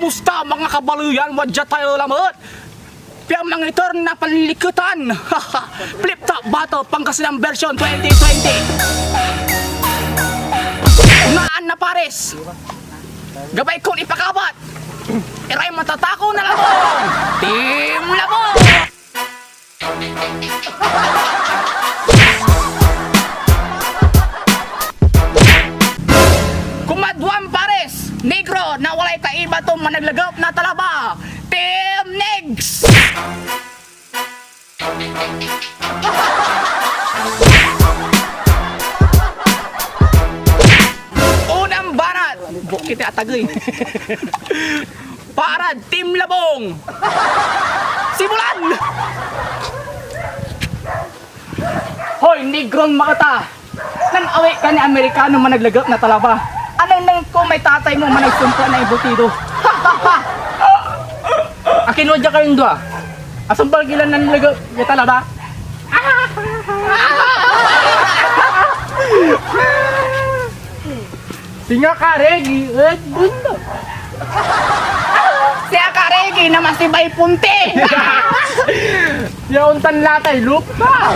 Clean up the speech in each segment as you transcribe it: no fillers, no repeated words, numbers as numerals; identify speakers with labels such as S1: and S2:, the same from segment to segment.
S1: Kamusta mga kabaluyan? Wadya tayo lamot. Piyang mga ito na panlikutan. Flip top battle Pangasinan version 2020. Unaan na pares. Gabay kong ipakabat. Iray matatako na labong. Team Labong. Kumadwan pares. Negro na walay kaiba tong managlagap na talaba. Team Negs. Unang banat. Bukit at tagay. Para Team Labong. Simulan. Hoy, Negron makata. Nanawi ka ni Amerikano managlagap na talaba. Anong nang ko may tatay mo managsumpa na ibutido? Akinodya kayong dua. Asang bagilan ng lagap niya talaba? Singa karegi, bundo. Siya karegi na masibay punti. Siya untan latay, lupa.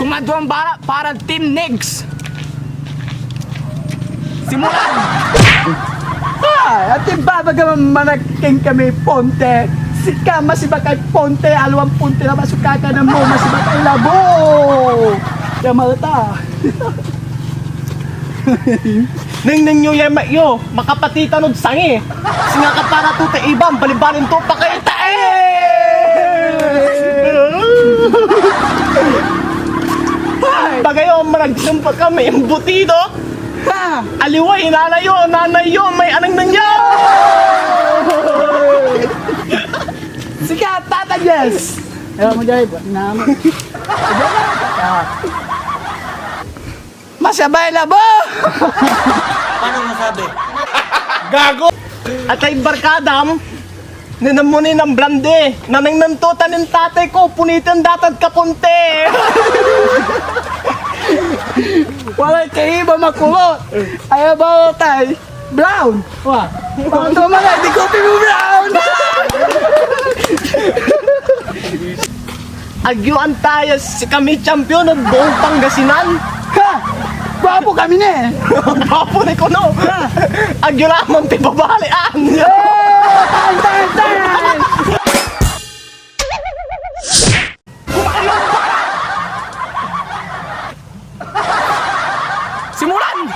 S1: Kumadwang bala para Team Negs. Simulan!
S2: At ibabagaman manaking kami ponte. Sika masibakay ponte, alawang ponte na masukaka na mo, masibakay labo. Kaya malata.
S3: Ning nyo yung mayo, makapatitanod sangi. Singa ka para tuta ibang, balibalin to pa kayo tae! Bagayo, managsimpa kami, embutido.
S2: Ha!
S3: Aliway, nanayo, may anang nanyo!
S2: Sika, Tata Jess! Ayaw mo dyan, buwan namin. Masabay labo!
S3: Paano masabi? Gago! At ay barkadam, ninamunin ng blande, nanang nantutan ng tatay ko, punitin datad kapunte!
S2: Walay kaiba makulot! Ayaw ba tay? Brown! Wah! Bakit naman ay, di kopi mo brown!
S3: Agyuan tayo si kami champion ng buong Pangasinan!
S2: Ha! Gwapo kami na eh!
S3: Papo ni Kuno! Agyo lamang pibabalian!
S2: Tan! Tan! Tan!
S1: Simulan!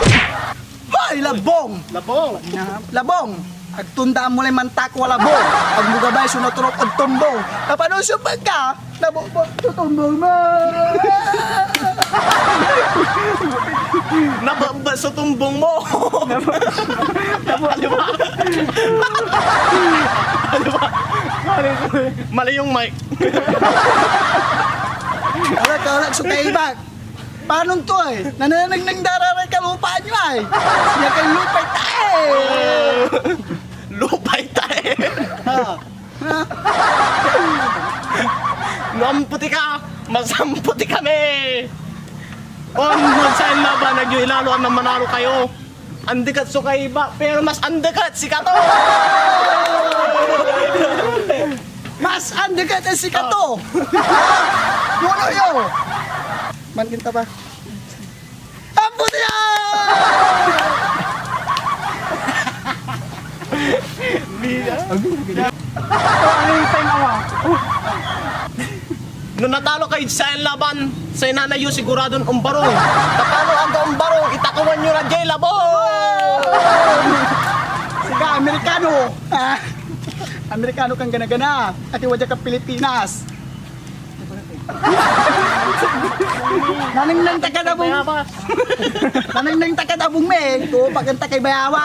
S2: Hoy! Labong!
S3: Labong!
S2: Labong! Agtundaan mo lang mantak wala bo. Ang mugabay sunoturok ang tumbong. Kapano supag ka? Nabobot tutumbong mo.
S3: Nababa sa tumbong mo! Ano ba? Mali yung mic.
S2: Alak, sukay ibag. Paano to eh? Nananag ng dararay kalupaan nyo ay. Siya kay lupay tayo.
S3: Lupay tayo!
S2: Ha?
S3: Namputi ka! Masamputi kami! Magsayin laban, nagyo ilaluan ng manalo kayo. Andikat so kay iba, pero mas andikat si Kato!
S2: Mas andagat ang sikato. Muno yo. Man kita ba? Apo niya!
S1: Ano yung time awa?
S3: Nung natalo kayo sa laban, sa inanayo siguradong umbarong. Tapano ang umbarong, itakawan nyo na Jay Labong!
S2: Sige, Amerikano. Ah, Amerikano kang gana-gana. At iwadya ka Pilipinas. Nanang takadabong. Nanang takadabong me. To paganta kay bayawa.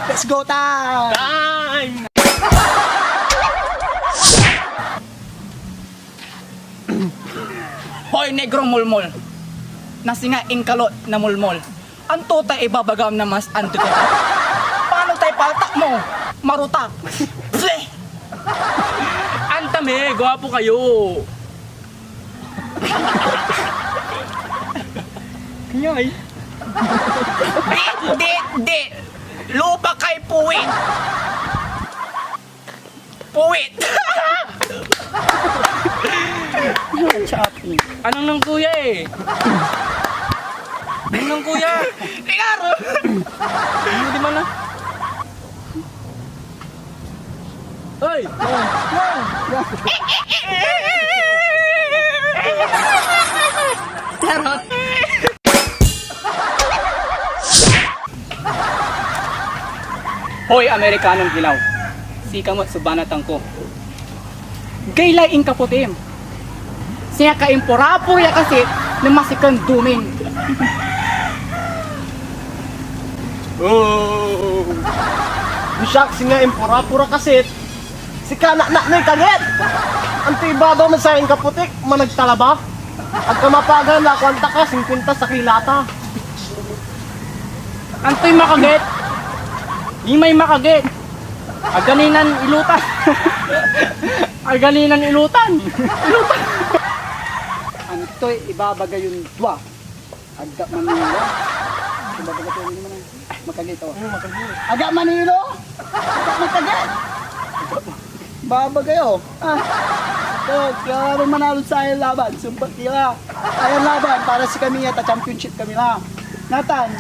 S2: Let's go ta.
S3: Time!
S1: Hoy, Negro Mulmol. Nasinga ingkalot na mulmol. Ang tuta ibabagam na mas antikot. Paano tayo paltak mo? Marutak. Bleh! Antame, gwapo kayo.
S2: Kaya ay.
S1: Di. Lupa kay puwit. Puwit.
S4: Anong nang kuya eh? Anong nang kuya?
S1: Tingaro.
S4: Hindi man na. Hoy!
S1: Charot. Hoy, Amerikanong hilaw. Sika mo't subanatan ko. Gaylay ing kaputim. Siya ka impurapo ya kasi namasikan dumin.
S3: Oh. Bisak singa impura-pura kasit. Si kanak-nak na kaget. Anto ibabaw man sa kaputik, managtalaba. At kamapagan na kwanta ka, 50 sa kilata.
S4: Antoy makaget! Di may makaget! Aganinan ilutan! Aganinan ilutan!
S2: Antoy, ibabaga yung dwa. Agda Manilo. Ibabaga ito yung naman. Makagito. Agda Manilo? Agda makagit. Babagayo. So, klaro manalo sa ayan laban. Sumpat nila. Ayan laban para si kami at championship kami na. Nathan.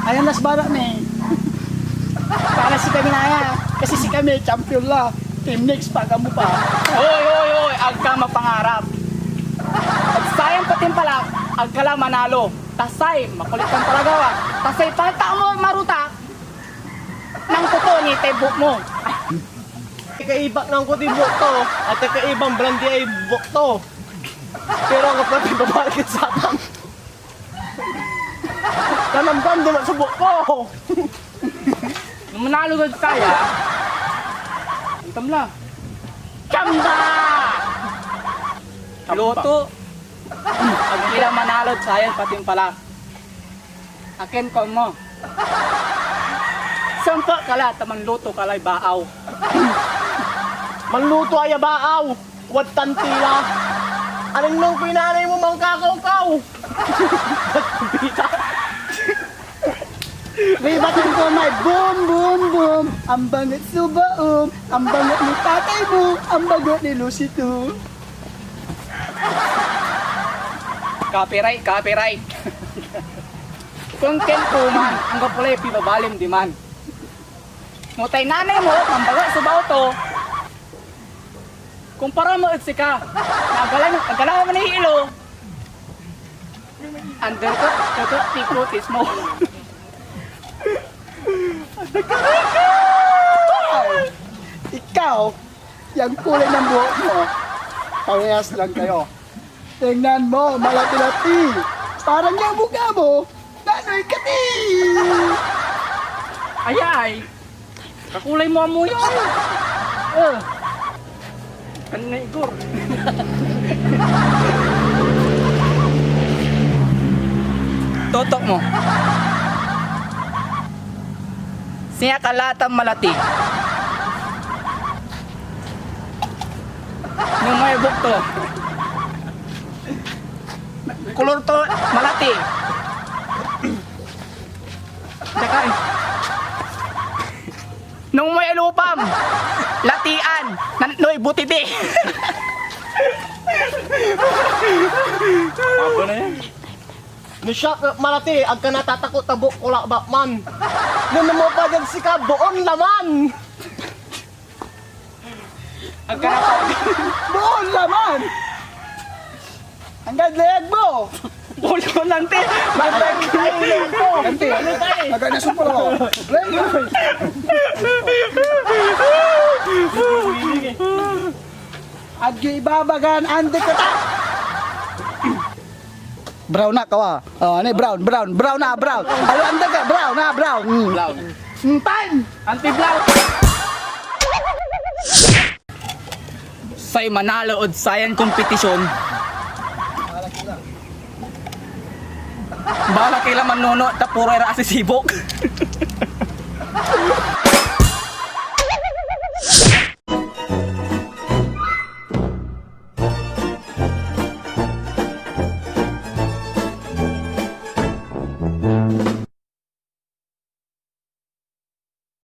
S2: Ayan las barak ni. Para si kami na ayan. Kasi si kami champion la. Team next pa kamo pa.
S1: Hoy, agka mapangarap. At sayang patin pala, agka lang manalo. Tasay, makulit kang palagawa. Tasay, pata mo maruta. Nang totoo ni tebok mo.
S3: Kaibak ng kutibok to, at kaibang brandy ay buk to. Pero ang kapatid babalik sa atam. Kanamdam di masubok ko.
S4: Nung manalo ka kaya, antam lang.
S1: Chamba! Luto. Ang ilang manalo, sayang patin pala. Akin ko mo. Sampa kala, taman luto kalay baaw.
S3: Manluto ay abaaw, wad tantila. Anong nung pinanay mo mang kakaw-kaw?
S2: May batang ko may boom boom boom. Ang bangat subaom. Ang bangat ni tatay mo. Ang bagot ni Lucy too.
S1: Copyright. Kung kentuman, ang kapulay pibabalim di man. Mutay nanay mo, mambaga sa to. Kung para mo ka, nagalaw mo na hilo. Under ko, tikutis mo.
S2: Ikaw, yung kulay ng buhok mo, parehas lang kayo. Tingnan mo, malati-lati. Parang yung mukha mo, nanoy kati.
S4: Ayay! Kakulay mo amo yun! Kanina Igor.
S1: Totok mo. Siya kalatang malati. Nung may bukto. Kulor to malati. Tsaka nung may lupam, latian, nanoy butiti.
S4: Ako na yan.
S3: Nisyak malati, ag ka natatakot tabok kulak bakman. Nung mo pa dyan si ka, buon laman.
S2: Buon laman. Hanggang leeg mo.
S1: Pulo nante.
S3: Ayun ko.
S2: Kanti,
S3: Ano tayo?
S2: hanggang nasupol ako. Leeg mo. At yung ibabagan, andi ka ta. Brown na kawa. Oh, ano brown. Ano anda ka? Brown.
S1: Blaw.
S2: Time.
S1: Anti-blaw. Say manalo od sayan kompetisyon. Bala kailan manuno ta puro era asisibok.